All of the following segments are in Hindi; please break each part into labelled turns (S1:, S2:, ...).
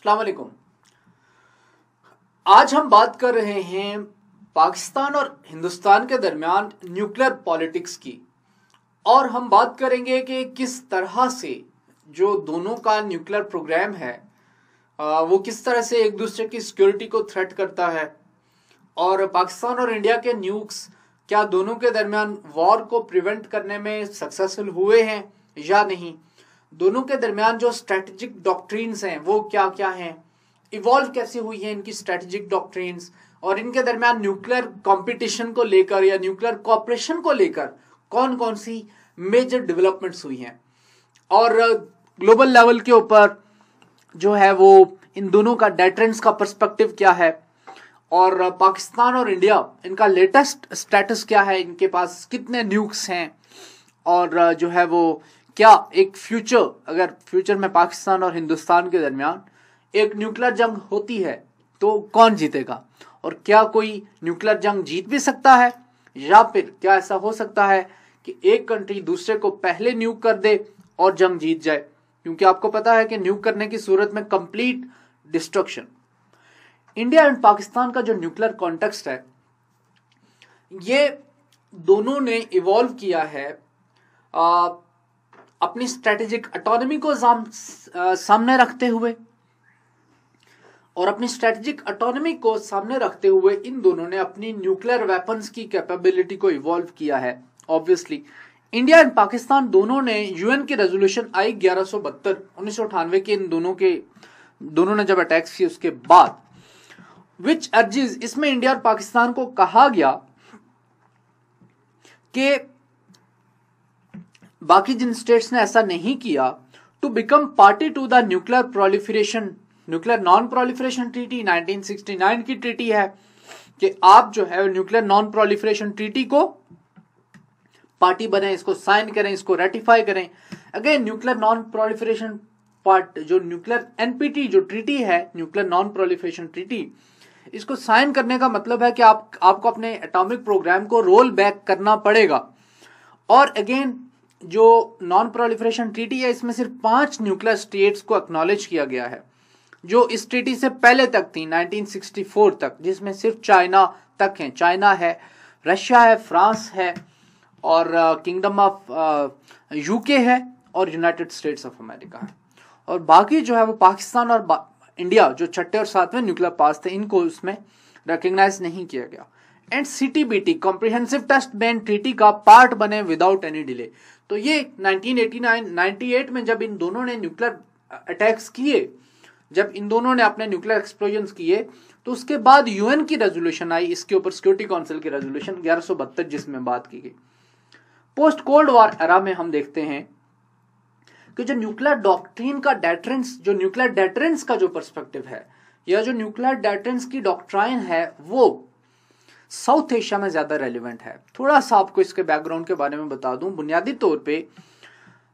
S1: अस्सलाम वालेकुम। आज हम बात कर रहे हैं पाकिस्तान और हिंदुस्तान के दरमियान न्यूक्लियर पॉलिटिक्स की, और हम बात करेंगे कि किस तरह से जो दोनों का न्यूक्लियर प्रोग्राम है वो किस तरह से एक दूसरे की सिक्योरिटी को थ्रेट करता है, और पाकिस्तान और इंडिया के न्यूक्स क्या दोनों के दरमियान वॉर को प्रिवेंट करने में सक्सेसफुल हुए हैं या नहीं। दोनों के दरमियान जो स्ट्रेटेजिक डॉक्ट्रिन्स हैं वो क्या क्या हैं, इवॉल्व कैसे हुई हैं इनकी स्ट्रेटेजिक डॉक्ट्रिन्स, और इनके दरमियान न्यूक्लियर कंपटीशन को लेकर या न्यूक्लियर कॉपरेशन को लेकर कौन कौन सी मेजर डेवलपमेंट्स हुई हैं, और ग्लोबल लेवल के ऊपर जो है वो इन दोनों का डेटरेंस का पर्सपेक्टिव क्या है, और पाकिस्तान और इंडिया इनका लेटेस्ट स्टेटस क्या है, इनके पास कितने न्यूक्स हैं, और जो है वो क्या एक अगर फ्यूचर में पाकिस्तान और हिंदुस्तान के दरमियान एक न्यूक्लियर जंग होती है तो कौन जीतेगा, और क्या कोई न्यूक्लियर जंग जीत भी सकता है, या फिर क्या ऐसा हो सकता है कि एक कंट्री दूसरे को पहले न्यूक कर दे और जंग जीत जाए, क्योंकि आपको पता है कि न्यूक करने की सूरत में complete destruction. India and Pakistan का जो न्यूक्लियर कॉन्टेक्स्ट है ये दोनों ने इवॉल्व किया है अपनी स्ट्रेटेजिक ऑटोनॉमी को सामने रखते हुए, और अपनी स्ट्रेटेजिक ऑटोनॉमी को सामने रखते हुए इन दोनों ने अपनी न्यूक्लियर वेपन्स की कैपेबिलिटी को इवॉल्व किया है। ऑब्वियसली इंडिया एंड पाकिस्तान दोनों ने यूएन की रेजोल्यूशन आई 1172 1998 के इन दोनों ने जब अटैक्स किए उसके बाद विच अर्जिज, इसमें इंडिया और पाकिस्तान को कहा गया कि बाकी जिन स्टेट्स ने ऐसा नहीं किया to become party to the nuclear non proliferation treaty 1969 की ट्रीटी है कि आप जो है न्यूक्लियर नॉन प्रोलिफरेशन ट्रीटी को पार्टी बने, इसको साइन करें, इसको रेटिफाई करें। Again nuclear non proliferation part जो न्यूक्लियर एनपीटी जो ट्रीटी है, न्यूक्लियर नॉन प्रोलिफरेशन ट्रीटी, इसको साइन करने का मतलब है कि आपको अपने एटॉमिक प्रोग्राम को रोल बैक करना पड़ेगा। और अगेन जो नॉन प्रोलिफरेशन ट्रीटी है इसमें सिर्फ 5 न्यूक्लियर स्टेट्स को एक्नॉलेज किया गया है, जो इस ट्रीटी से पहले तक थी 1964 तक, जिसमें सिर्फ चाइना तक है। चाइना है, रशिया है, फ्रांस है, और किंगडम ऑफ यूके है, और यूनाइटेड स्टेट्स ऑफ अमेरिका है। और बाकी जो है वो पाकिस्तान और इंडिया जो छठे और सातवें न्यूक्लियर पास थे इनको उसमें रिकॉग्नाइज नहीं किया गया। And CTBT comprehensive test ban treaty का पार्ट बने विदाउट एनी डिले। तो ये 1998 में जब इन दोनों ने न्यूक्लियर अटैक्स किए, जब इन दोनों ने अपने न्यूक्लियर एक्सप्लोजन किए, तो उसके बाद यूएन की रेजोल्यूशन आई इसके ऊपर, सिक्योरिटी काउंसिल की रेजोल्यूशन 1172 जिसमें बात की गई। पोस्ट कोल्ड वॉर एरा में हम देखते हैं कि जो न्यूक्लियर डॉक्ट्रिन का डेटरेंस, जो न्यूक्लियर डेटरेंस का जो पर्सपेक्टिव है, या जो न्यूक्लियर डेटरेंस की डॉक्ट्राइन है, वो साउथ एशिया में ज्यादा रेलिवेंट है। थोड़ा सा आपको इसके बैकग्राउंड के बारे में बता दूं। बुनियादी तौर पे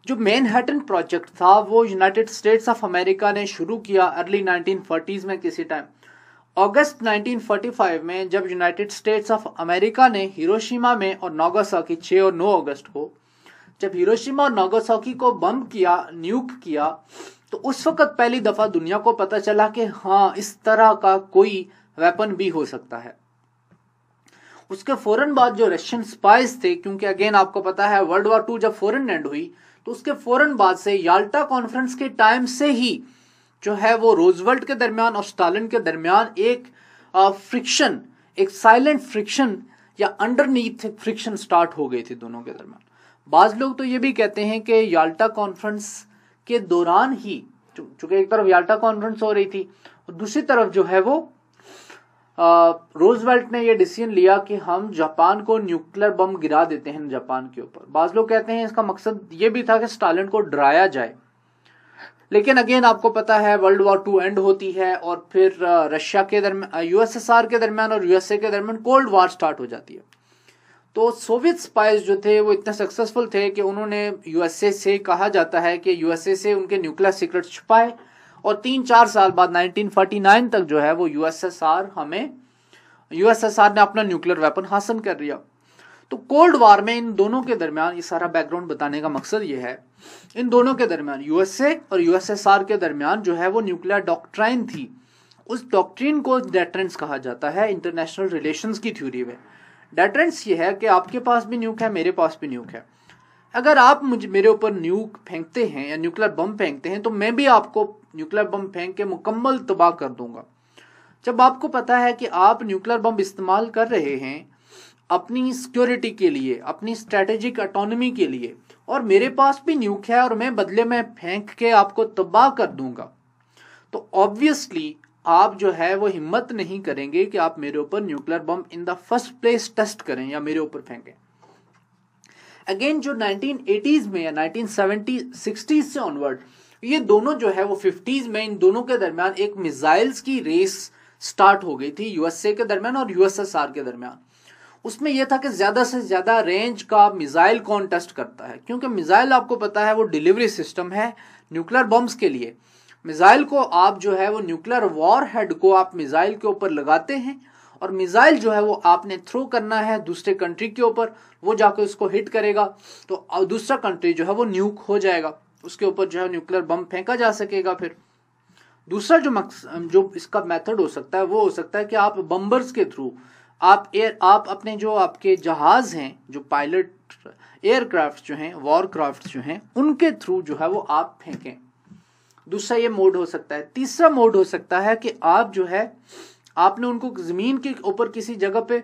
S1: जो मैनहट्टन प्रोजेक्ट था वो यूनाइटेड स्टेट्स ऑफ अमेरिका ने शुरू किया अर्ली 1940s में किसी टाइम। अगस्त 1945 में जब यूनाइटेड स्टेट्स ऑफ अमेरिका ने हिरोशिमा में और नागासाकी 6 और 9 अगस्त को जब हिरोशिमा और नागासाकी को बम किया, न्यूक किया, तो उस वक्त पहली दफा दुनिया को पता चला कि हाँ इस तरह का कोई वेपन भी हो सकता है। उसके फौरन बाद जो रशियन स्पाइस थे, क्योंकि अगेन आपको पता है वर्ल्ड वॉर 2 जब फौरन एंड हुई तो उसके फौरन बाद से याल्टा कॉन्फ्रेंस के टाइम से ही जो है वो रोजवेल्ट के दरमियान और स्टालिन के दरमियान एक फ्रिक्शन, एक साइलेंट फ्रिक्शन या अंडरनीथ फ्रिक्शन स्टार्ट हो गई थी दोनों के दरमियान। बाज लोग तो ये भी कहते हैं कि याल्टा कॉन्फ्रेंस के दौरान ही, चूंकि एक तरफ याल्टा कॉन्फ्रेंस हो रही थी और दूसरी तरफ जो है वो रोजवेल्ट ने ये डिसीजन लिया कि हम जापान को न्यूक्लियर बम गिरा देते हैं जापान के ऊपर। बाज लोग कहते हैं इसका मकसद ये भी था कि स्टालिन को डराया जाए। लेकिन अगेन आपको पता है वर्ल्ड वॉर 2 एंड होती है और फिर रशिया के दरमियान, यूएसएसआर के दरमियान और यूएसए के दरमियान कोल्ड वॉर स्टार्ट हो जाती है। तो सोवियत स्पाइस जो थे वो इतने सक्सेसफुल थे कि उन्होंने यूएसए से, कहा जाता है कि यूएसए से उनके न्यूक्लियर सीक्रेट छुपाए, और 3-4 साल बाद 1949 तक जो है वो यूएसएसआर ने अपना न्यूक्लियर वेपन हासिल कर लिया। तो कोल्ड वॉर में इन दोनों के दरमियान, ये सारा बैकग्राउंड बताने का मकसद ये है इन दोनों के दरमियान, यूएसए और यूएसएसआर के दरमियान जो है वो न्यूक्लियर डॉक्ट्राइन थी। उस डॉक्ट्रिन को डेटरेंस कहा जाता है इंटरनेशनल रिलेशंस की थ्योरी में। डेटरेंस ये है कि आपके पास भी न्यूक है, मेरे पास भी न्यूक है। अगर आप मेरे ऊपर न्यूक फेंकते हैं या न्यूक्लियर बम फेंकते हैं तो मैं भी आपको न्यूक्लियर बम फेंक के मुकम्मल तबाह कर दूंगा। जब आपको पता है कि आप न्यूक्लियर बम इस्तेमाल कर रहे हैं अपनी सिक्योरिटी के लिए, अपनी स्ट्रेटेजिक ऑटोनॉमी के लिए, और मेरे पास भी न्यूक है और मैं बदले में फेंक के आपको तबाह कर दूंगा, तो ऑब्वियसली आप जो है वो हिम्मत नहीं करेंगे कि आप मेरे ऊपर nuclear bomb in the first place test करें या मेरे ऊपर फेंकें। अगेन जो 1980s में या 1970s 60s से ऑनवर्ड ये दोनों जो है वो 50s में इन दोनों के दरमियान एक मिसाइल्स की रेस स्टार्ट हो गई थी यूएसए के दरमियान और यूएसएसआर के दरमियान। उसमें यह था कि ज्यादा से ज्यादा रेंज का मिसाइल कौन टेस्ट करता है, क्योंकि मिसाइल आपको पता है वो डिलीवरी सिस्टम है न्यूक्लियर बम्स के लिए। मिसाइल को आप जो है वो न्यूक्लियर वॉर हेड को आप मिसाइल के ऊपर लगाते हैं और मिसाइल जो है वो आपने थ्रो करना है दूसरे कंट्री के ऊपर, वो जाकर उसको हिट करेगा तो दूसरा कंट्री जो है वो न्यूक हो जाएगा, उसके ऊपर जो है न्यूक्लियर बम फेंका जा सकेगा। फिर दूसरा जो इसका मेथड हो सकता है वो हो सकता है कि आप बम्बर्स के थ्रू आप अपने जो आपके जहाज हैं, जो पायलट एयरक्राफ्ट जो हैं, वॉर क्राफ्ट जो हैं, उनके थ्रू जो है वो आप फेंकें। दूसरा ये मोड हो सकता है। तीसरा मोड हो सकता है कि आप जो है आपने उनको जमीन के ऊपर किसी जगह पे,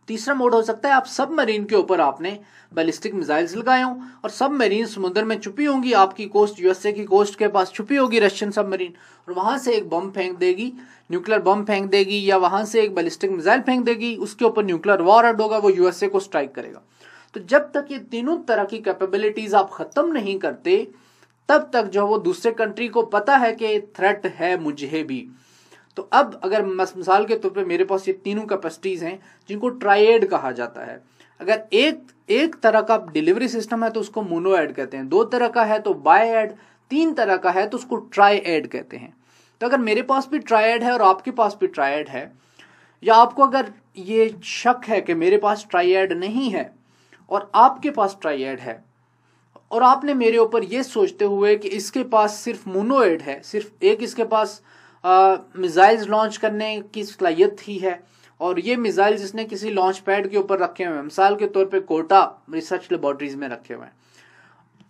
S1: तीसरा मोड हो सकता है आप सबमरीन के ऊपर आपने बैलिस्टिक मिसाइल्स लगाए हों और सबमरीन समुद्र में छुपी होंगी, आपकी कोस्ट यूएसए की कोस्ट के पास छुपी होगी रशियन सबमरीन, और वहां से एक बम फेंक देगी, न्यूक्लियर बम फेंक देगी या वहां से एक बैलिस्टिक मिसाइल फेंक देगी, उसके ऊपर न्यूक्लियर वॉर हेड होगा, वो यूएसए को स्ट्राइक करेगा। तो जब तक ये तीनों तरह की कैपेबिलिटीज आप खत्म नहीं करते तब तक जो वो दूसरे कंट्री को पता है कि थ्रेट है मुझे भी। तो अब अगर मिसाल के तौर पे मेरे पास ये तीनों कैपेसिटीज हैं जिनको ट्राइएड कहा जाता है। अगर एक तरह का डिलीवरी सिस्टम है तो उसको मोनोएड कहते हैं, 2 तरह का है तो बायएड, 3 तरह का है तो उसको ट्राइएड कहते हैं। तो अगर मेरे पास भी ट्राइएड है और आपके पास भी ट्राइएड है, या आपको अगर ये शक है कि मेरे पास ट्राइएड नहीं है और आपके पास ट्राइएड है, और आपने मेरे ऊपर ये सोचते हुए कि इसके पास सिर्फ मोनोएड है, सिर्फ एक इसके पास मिसाइल्स लॉन्च करने की सलाहियत ही है और ये मिसाइल्स इसने किसी लॉन्च पैड के ऊपर रखे हुए हैं, मिसाल के तौर पे कोटा रिसर्च लेबोरेटरीज में रखे हुए हैं,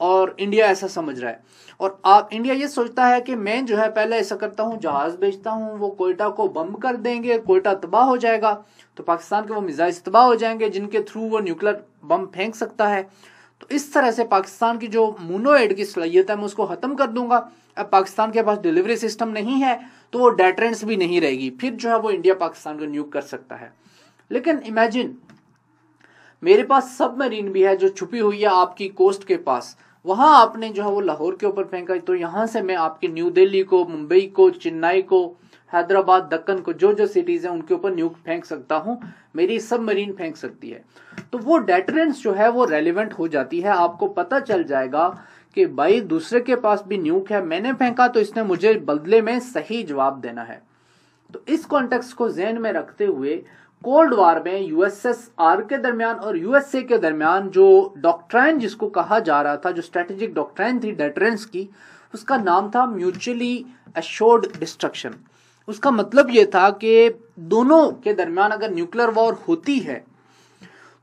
S1: और इंडिया ऐसा समझ रहा है, और आप इंडिया ये सोचता है कि मैं जो है पहले ऐसा करता हूँ, जहाज भेजता हूँ, वो कोयटा को बम कर देंगे, कोयटा तबाह हो जाएगा, तो पाकिस्तान के वो मिसाइल्स तबाह हो जाएंगे जिनके थ्रू वो न्यूक्लियर बम फेंक सकता है। तो इस तरह से पाकिस्तान की जो मोनोएड की सलाहियत है मैं उसको खत्म कर दूंगा। अब पाकिस्तान के पास डिलीवरी सिस्टम नहीं है तो वो डेटरेंस भी नहीं रहेगी, फिर जो है वो इंडिया पाकिस्तान को न्यूक कर सकता है। लेकिन इमेजिन मेरे पास सबमरीन भी है जो छुपी हुई है आपकी कोस्ट के पास, वहां आपने जो है वो लाहौर के ऊपर फेंका, तो यहां से मैं आपकी न्यू दिल्ली को, मुंबई को, चेन्नई को, हैदराबाद, दक्कन को, जो सिटीज हैं उनके ऊपर न्यूक फेंक सकता हूं, मेरी सबमरीन फेंक सकती है। तो वो डेटरेंस जो है वो रेलिवेंट हो जाती है। आपको पता चल जाएगा कि भाई दूसरे के पास भी न्यूक है, मैंने फेंका तो इसने मुझे बदले में सही जवाब देना है। तो इस कॉन्टेक्स्ट को ध्यान में रखते हुए कोल्ड वार में यूएसएसआर के दरमियान और यूएसए के दरमियान जो डॉक्ट्राइन जिसको कहा जा रहा था, जो स्ट्रेटेजिक डॉक्ट्राइन थी डेटरेंस की, उसका नाम था म्यूचुअली एश्योर्ड डिस्ट्रक्शन। उसका मतलब यह था कि दोनों के दरमियान अगर न्यूक्लियर वॉर होती है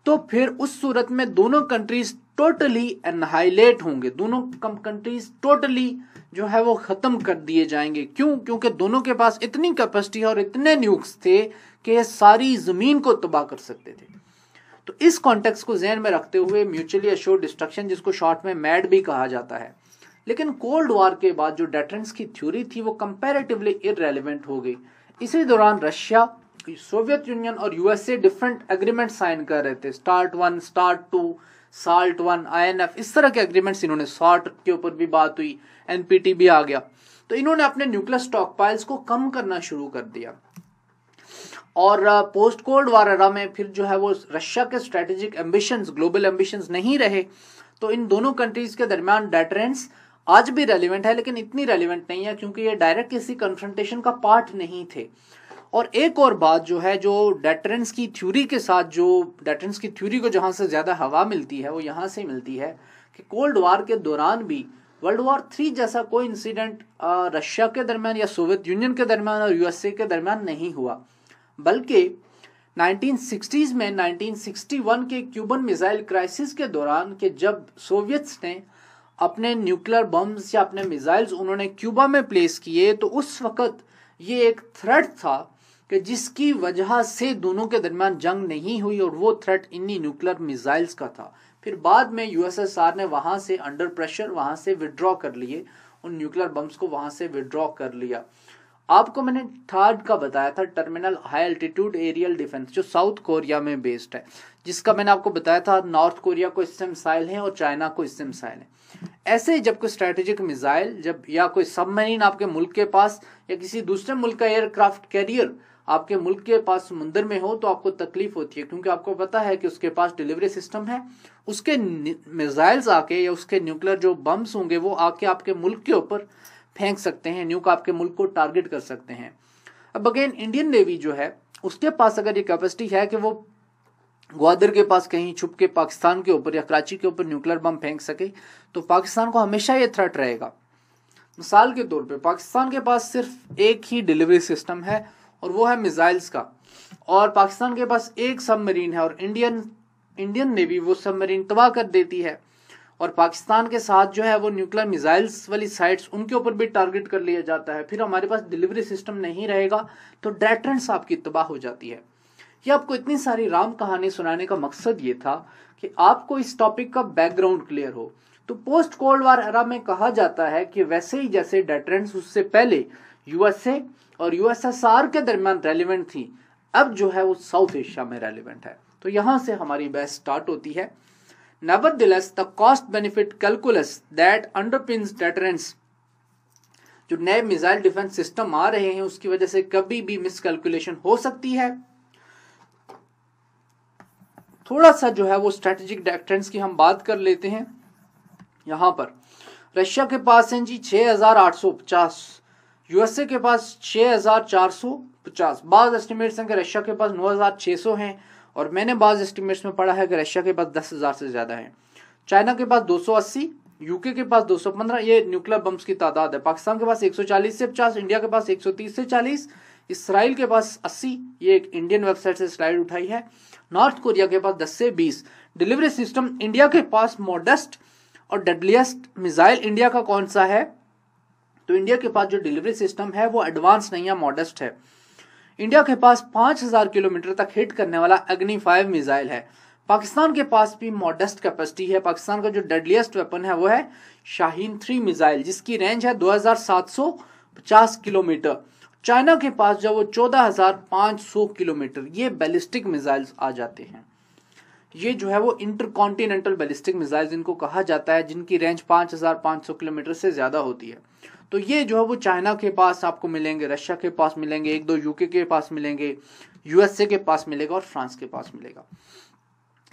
S1: तो फिर उस सूरत में दोनों कंट्रीज टोटली एनहाइलेट होंगे, दोनों कंट्रीज टोटली जो है वो खत्म कर दिए जाएंगे। क्यों? क्योंकि दोनों के पास इतनी कैपेसिटी और इतने न्यूक्स थे कि ये सारी जमीन को तबाह कर सकते थे। तो इस कॉन्टेक्स्ट को ध्यान में रखते हुए म्यूचुअली एश्योर्ड डिस्ट्रक्शन, जिसको शॉर्ट में मैड भी कहा जाता है। लेकिन कोल्ड वॉर के बाद जो डेटरेंस की थ्योरी थी वो कंपैरेटिवली इररेलेवेंट हो गई। इसी दौरान रशिया, सोवियत यूनियन और यूएसए डिफरेंट एग्रीमेंट साइन कर रहे थे, स्टार्ट 1, स्टार्ट 2, साल्ट 1, INF, इस तरह के एग्रीमेंट्स इन्होंने, SALT के ऊपर भी बात हुई, NPT भी आ गया। तो इन्होंने अपने न्यूक्लियर स्टॉक पाइल्स को कम करना शुरू कर दिया। और पोस्ट कोल्ड वार एरा में फिर जो है वो रशिया के स्ट्रेटेजिक एम्बिशंस, ग्लोबल एम्बिशंस नहीं रहे, तो इन दोनों कंट्रीज के दरमियान डेटरेंस आज भी रेलिवेंट है, लेकिन इतनी रेलिवेंट नहीं है क्योंकि ये डायरेक्ट किसी कन्फ्रंटेशन का पार्ट नहीं थे। और एक और बात जो है, जो डेटरेंस की थ्योरी के साथ, जो डेटरेंस की थ्योरी को जहां से ज्यादा हवा मिलती है वो यहां से मिलती है कि कि कोल्ड वॉर के दौरान भी वर्ल्ड वॉर 3 जैसा कोई इंसिडेंट रशिया के दरमियान या सोवियत यूनियन के दरमियान और यूएसए के दरमियान नहीं हुआ, बल्कि 1960s में 1961 के क्यूबन मिसाइल क्राइसिस के दौरान कि जब सोवियत्स ने अपने न्यूक्लियर बम्स या अपने मिसाइल्स उन्होंने क्यूबा में प्लेस किए, तो उस वक्त ये एक थ्रेट था कि जिसकी वजह से दोनों के दरमियान जंग नहीं हुई, और वो थ्रेट इन्हीं न्यूक्लियर मिसाइल्स का था। फिर बाद में यूएसएसआर ने वहां से अंडर प्रेशर वहां से विड्रॉ कर लिए, उन न्यूक्लियर बम्स को वहां से विड्रॉ कर लिया। आपको मैंने थर्ड का बताया था, terminal high altitude aerial defence, जो साउथ कोरिया में बेस्ड है, जिसका मैंने आपको बताया था नॉर्थ कोरिया को इससे मिसाइल है और चाइना को इससे मिसाइल है। ऐसे जब कोई स्ट्रेटेजिक मिसाइल जब या कोई सबमरीन आपके मुल्क के पास या किसी दूसरे मुल्क का एयरक्राफ्ट कैरियर आपके मुल्क के पास समुद्र में हो, तो आपको तकलीफ होती है, क्योंकि आपको पता है कि उसके पास डिलीवरी सिस्टम है, उसके मिसाइल्स आके या उसके न्यूक्लियर जो बम्स होंगे वो आके आपके मुल्क के ऊपर फेंक सकते हैं, न्यूक आपके मुल्क को टारगेट कर सकते हैं। अब अगेन इंडियन नेवी जो है उसके पास अगर ये कैपेसिटी है कि वो ग्वादर के पास कहीं छुप के पाकिस्तान के ऊपर या कराची के ऊपर न्यूक्लियर बम फेंक सके, तो पाकिस्तान को हमेशा ये थ्रेट रहेगा। मिसाल के तौर पे पाकिस्तान के पास सिर्फ एक ही डिलीवरी सिस्टम है और वो है मिसाइल्स का, और पाकिस्तान के पास एक सबमरीन है और इंडियन नेवी वो सबमरीन तबाह कर देती है, और पाकिस्तान के साथ जो है वो न्यूक्लियर मिसाइल्स वाली साइट्स उनके ऊपर भी टारगेट कर लिया जाता है। फिर हमारे पास डिलीवरी सिस्टम नहीं रहेगा तो डेटरेंस आपकी तबाह हो जाती है। ये आपको इतनी सारी राम कहानी सुनाने का मकसद ये था कि आपको इस टॉपिक का बैकग्राउंड क्लियर हो। तो पोस्ट कोल्ड वॉर एरा में कहा जाता है कि वैसे ही जैसे डेटरेंस उससे पहले यूएसए और यूएसएसआर के दरमियान रेलिवेंट थी, अब जो है वो साउथ एशिया में रेलिवेंट है। तो यहां से हमारी बहस स्टार्ट होती है। Nevertheless, the cost-benefit calculus that underpins deterrence, जो नए मिसाइल डिफेंस सिस्टम आ रहे हैं उसकी वजह से कभी भी मिसकैलकुलेशन हो सकती है। थोड़ा सा जो है वो स्ट्रेटेजिक डेटरेंस की हम बात कर लेते हैं। यहां पर रशिया के पास हैं जी 6850, यूएसए के पास 6450, बाज एस्टिमेट्स हैं कि रशिया के पास 9600 हैं, और मैंने बाज एस्टिमेट्स में पढ़ा है कि रशिया के पास 10,000 से ज्यादा है। चाइना के पास 280, यूके के पास 215, ये न्यूक्लियर बम्स की तादाद है। पाकिस्तान के पास 140 से 50, इंडिया के पास 130 से 40, इसराइल के पास 80, ये एक इंडियन वेबसाइट से स्लाइड उठाई है। नॉर्थ कोरिया के पास 10 से 20। डिलीवरी सिस्टम इंडिया के पास मॉडेस्ट और डेडलिएस्ट मिसाइल इंडिया का कौन सा है, तो इंडिया के पास जो डिलीवरी सिस्टम है वो एडवांस नहीं है, मॉडेस्ट है। इंडिया के पास 5000 किलोमीटर तक हिट करने वाला अग्नि 5 मिसाइल है। पाकिस्तान के पास भी मॉडेस्ट कैपेसिटी है। पाकिस्तान का जो डेडलिएस्ट वेपन है वो है शाहीन 3 मिसाइल, जिसकी रेंज है 2750 किलोमीटर। चाइना के पास जो वो 14500 किलोमीटर, ये बैलिस्टिक मिसाइल्स आ जाते हैं। ये जो है वो इंटरकॉन्टिनेंटल बैलिस्टिक मिसाइल्स इनको कहा जाता है, जिनकी रेंज 5500 किलोमीटर से ज्यादा होती है। तो ये जो है वो चाइना के पास आपको मिलेंगे, रशिया के पास मिलेंगे, 1-2 यूके के पास मिलेंगे, यूएसए के पास मिलेगा और फ्रांस के पास मिलेगा।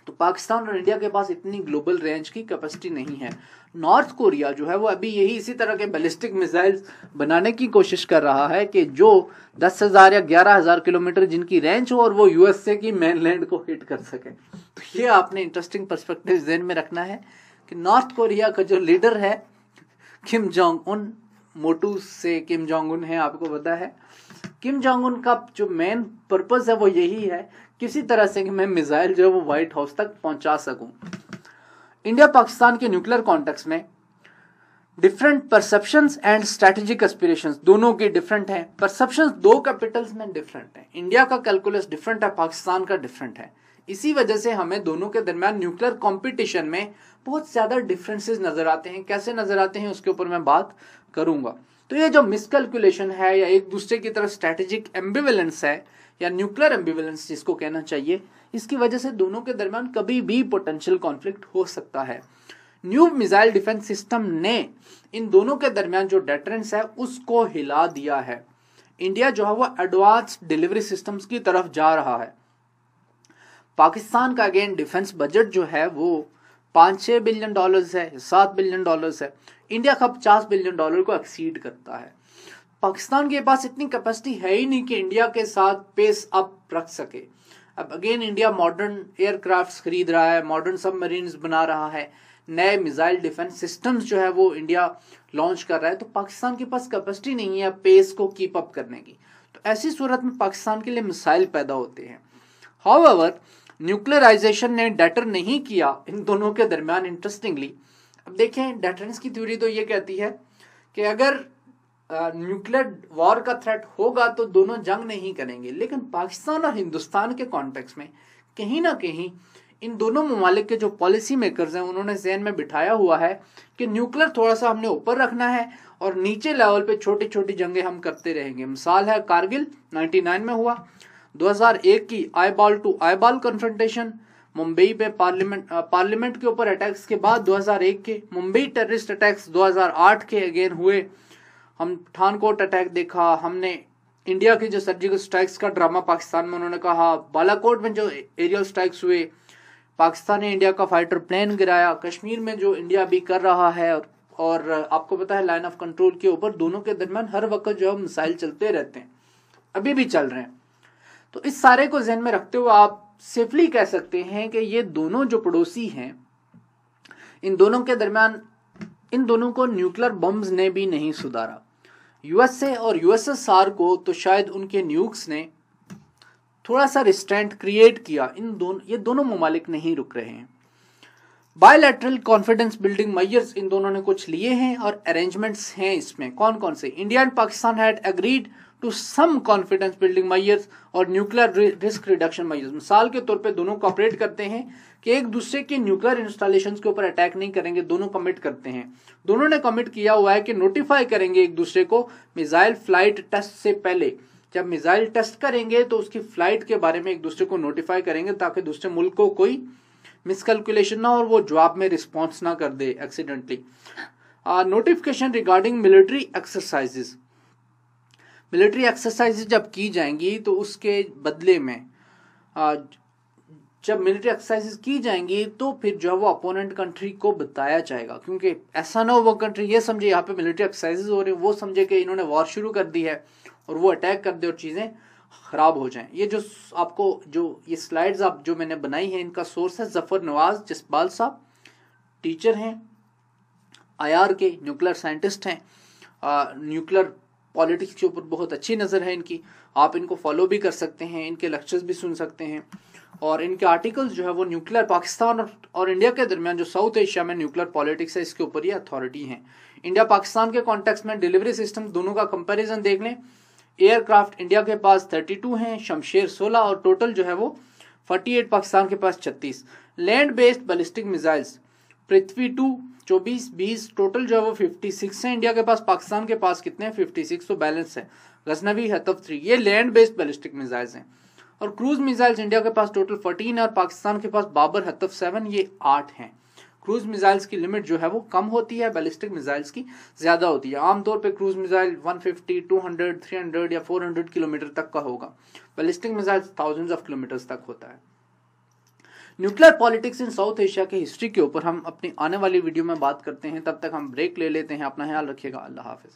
S1: तो पाकिस्तान और इंडिया के पास इतनी ग्लोबल रेंज की कैपेसिटी नहीं है। नॉर्थ कोरिया जो है वो अभी यही इसी तरह के बैलिस्टिक मिसाइल्स बनाने की कोशिश कर रहा है कि जो 10,000 या 11,000 किलोमीटर जिनकी रेंज हो और वो यूएसए की मेनलैंड को हिट कर सके। तो ये आपने इंटरेस्टिंग पर्सपेक्टिव ध्यान में रखना है कि नॉर्थ कोरिया का जो लीडर है किम जोंग उन, मोटू से किम जोंग उन है, आपको पता है। किम जोंग उन का जो मेन पर्पस है वो यही है किसी तरह से कि मैं मिसाइल जो है वो व्हाइट हाउस तक पहुंचा सकूं। इंडिया पाकिस्तान के न्यूक्लियर कॉन्टेक्स्ट में different perceptions and strategic aspirations दोनों के डिफरेंट हैं। परसेप्शंस दो कैपिटल्स में डिफरेंट है। इंडिया का कैलकुलस डिफरेंट है, पाकिस्तान का डिफरेंट है। इसी वजह से हमें दोनों के दरमियान न्यूक्लियर कंपटीशन में बहुत ज्यादा डिफरेंसेस नजर आते हैं। कैसे नजर आते हैं उसके ऊपर मैं बात करूंगा। तो ये जो मिसकैलकुलेशन है या एक दूसरे की तरफ स्ट्रेटेजिक एम्बिवेलेंस है या न्यूक्लियर एम्बिवेलेंस जिसको कहना चाहिए, इसकी वजह से दोनों के दरमियान कभी भी पोटेंशियल कॉन्फ्लिक्ट हो सकता है। न्यू मिसाइल डिफेंस सिस्टम ने इन दोनों के दरमियान जो डेटरेंस है उसको हिला दिया है। इंडिया जो है वो एडवांस डिलीवरी सिस्टम्स की तरफ जा रहा है। पाकिस्तान का अगेन डिफेंस बजट जो है वो 5-6 बिलियन डॉलर्स है, 7 बिलियन डॉलर्स है। इंडिया का 50 बिलियन डॉलर को एक्सीड करता है। पाकिस्तान के पास इतनी कैपेसिटी है ही नहीं कि इंडिया के साथ पेस अप रख सके। अब अगेन इंडिया मॉडर्न एयरक्राफ्ट्स खरीद रहा है, मॉडर्न सबमरीन्स बना रहा है, नए मिसाइल डिफेंस सिस्टम्स जो है वो इंडिया लॉन्च कर रहा है, तो पाकिस्तान के पास कैपेसिटी नहीं है पेस को कीप अप करने की। तो ऐसी सूरत में पाकिस्तान के लिए मिसाइल पैदा होते हैं। हाउएवर न्यूक्लियराइजेशन ने डेटर नहीं किया इन दोनों के दरमियान। इंटरेस्टिंगली अब देखें, डेटरेंस की थ्योरी तो ये कहती है कि अगर न्यूक्लियर वॉर का थ्रेट होगा तो दोनों जंग नहीं करेंगे, लेकिन पाकिस्तान और हिंदुस्तान के कॉन्टेक्स्ट में कहीं ना कहीं इन दोनों ममालिक के जो पॉलिसी मेकर्स हैं उन्होंने ज़हन में बिठाया हुआ है कि न्यूक्लियर थोड़ा सा हमने ऊपर रखना है और नीचे लेवल पे छोटी छोटी जंगें हम करते रहेंगे। मिसाल है कारगिल 99 में हुआ, 2001 की eyeball to eyeball confrontation, Mumbai पे पार्लियामेंट के ऊपर अटैक्स के बाद 2001 के मुंबई टेररिस्ट अटैक्स 2008 के अगेन हुए, हम पठानकोट अटैक देखा, हमने इंडिया के जो सर्जिकल स्ट्राइक्स का ड्रामा पाकिस्तान में उन्होंने कहा, बालाकोट में जो एरियल स्ट्राइक्स हुए, पाकिस्तान ने इंडिया का फाइटर प्लेन गिराया, कश्मीर में जो इंडिया अभी कर रहा है, और आपको पता है लाइन ऑफ कंट्रोल के ऊपर दोनों के दरमियान हर वक्त जो है मिसाइल चलते रहते हैं, अभी भी चल रहे हैं। तो इस सारे को ध्यान में रखते हुए आप सेफली कह सकते हैं कि ये दोनों जो पड़ोसी हैं, इन दोनों के दरमियान इन दोनों को न्यूक्लियर बम्स ने भी नहीं सुधारा। यूएसए और यूएसएसआर को तो शायद उनके न्यूक्स ने थोड़ा सा रिस्ट्रेंट क्रिएट किया, ये दोनों ममालिक नहीं रुक रहे हैं। Bilateral confidence building measures in दोनों ने कुछ लिए हैं और अरेंजमेंट्स हैं इसमें। कौन कौन से? India and Pakistan had agreed to some confidence building measures और न्यूक्लियर रिस्क रिडक्शन मेजर्स। मिसाल के तौर पे दोनों कोऑपरेट करते हैं कि एक दूसरे के न्यूक्लियर इंस्टॉलेशन के ऊपर अटैक नहीं करेंगे, दोनों कमिट करते हैं। दोनों ने कमिट किया हुआ है कि नोटिफाई करेंगे एक दूसरे को मिसाइल फ्लाइट टेस्ट से पहले। जब मिसाइल टेस्ट करेंगे तो उसकी फ्लाइट के बारे में एक दूसरे को नोटिफाई करेंगे ताकि दूसरे मुल्क को कोई मिसकैलकुलेशन ना और वो जवाब में रिस्पॉन्स ना कर दे accidentally. Notification regarding military exercises, military exercises जब की जाएंगी तो उसके बदले में जब मिलिट्री एक्सरसाइजेज की जाएंगी तो फिर जो वो अपोनेंट कंट्री को बताया जाएगा, क्योंकि ऐसा ना हो वो कंट्री ये समझे यहाँ पे मिलिट्री एक्सरसाइजेज हो रहे हैं, वो समझे कि इन्होंने वॉर शुरू कर दी है और वो अटैक कर दे और चीज़ें खराब हो जाएं। ये जो आपको जो ये स्लाइड्स आप जो मैंने बनाई हैं इनका सोर्स है जफर नवाज जसपाल साहब, टीचर हैं, IR के न्यूक्लियर साइंटिस्ट हैं, न्यूक्लियर पॉलिटिक्स के ऊपर बहुत अच्छी नज़र है इनकी। आप इनको फॉलो भी कर सकते हैं, इनके लेक्चर्स भी सुन सकते हैं और इनके आर्टिकल्स जो है वो न्यूक्लियर पाकिस्तान और इंडिया के दरमियान जो साउथ एशिया में न्यूक्लियर पॉलिटिक्स है इसके ऊपर ये अथॉरिटी हैं। इंडिया पाकिस्तान के कॉन्टेक्स्ट में डिलीवरी सिस्टम दोनों का कंपैरिजन देख लें। एयरक्राफ्ट इंडिया के पास 32 हैं, शमशेर 16 और टोटल जो है वो 48, पाकिस्तान के पास 36। लैंड बेस्ड बैलिस्टिक मिसाइल्स पृथ्वी 2 24 20 टोटल जो है वो 56 है इंडिया के पास, पाकिस्तान के पास कितने हैं 56, तो बैलेंस है। गजनवी हतफ 3 ये लैंड बेस्ड बैलिस्टिक मिसाइल्स हैं और क्रूज मिसाइल्स इंडिया के पास टोटल 14 है और पाकिस्तान के पास बाबर हतफ 7 ये 8 हैं। क्रूज मिसाइल्स की लिमिट जो है वो कम होती है, बैलिस्टिक मिसाइल्स की ज्यादा होती है। आमतौर पे क्रूज मिसाइल 150, 200, 300 या 400 किलोमीटर तक का होगा, ballistic missile thousands of kilometres तक होता है। Nuclear politics in south Asia के हिस्ट्री के ऊपर हम अपनी आने वाली वीडियो में बात करते हैं। तब तक हम ब्रेक ले लेते हैं। अपना ख्याल रखिएगा। अल्लाह हाफिज।